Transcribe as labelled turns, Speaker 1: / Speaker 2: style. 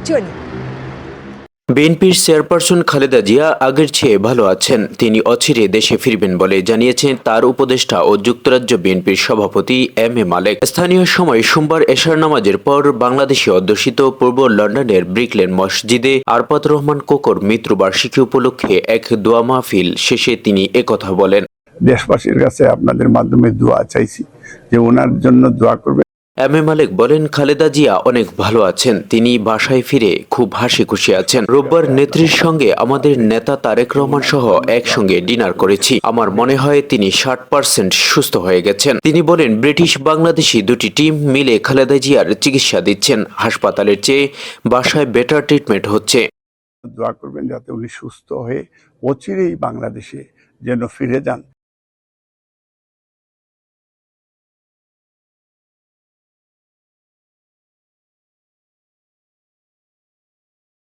Speaker 1: চলি।
Speaker 2: বিএনপির চেয়ারপারসন খালেদা জিয়া আগের চেয়ে ভালো আছেন। তিনি অচিরে দেশে ফিরবেন বলে জানিয়েছেন তার উপদেষ্টা ও যুক্তরাজ্য বিএনপির সভাপতি এম এ মালেক। স্থানীয় সময় সোমবার এশার নামাজের পর বাংলাদেশে অধ্যুষিত পূর্ব লন্ডনের ব্রিকলেন মসজিদে আরফাত রহমান কোকর মৃত্যুবার্ষিকী উপলক্ষে এক দোয়া মাহফিল শেষে তিনি একথা বলেন।
Speaker 3: দেশবাসীর কাছে আপনাদের মাধ্যমে দোয়া চাইছি যে ওনার জন্য দোয়া করবেন।
Speaker 2: এম এ মালেক বলেন, খালেদা জিয়া অনেক ভালো আছেন। তিনি বাসায় ফিরে খুব হাসি খুশি আছেন। রোববার নেত্রীর সঙ্গে আমাদের নেতা তারেক রহমান সহ একসঙ্গে ডিনার করেছি। আমার মনে হয় তিনি 60% সুস্থ হয়ে গেছেন। তিনি বলেন, ব্রিটিশ বাংলাদেশি দুটি টিম মিলে খালেদা জিয়ার চিকিৎসা দিচ্ছেন। হাসপাতালের চেয়ে বাসায় বেটার ট্রিটমেন্ট হচ্ছে।
Speaker 3: দোয়া করবেন যাতে উনি সুস্থ হয়ে অচিরেই বাংলাদেশে যেন ফিরে যান।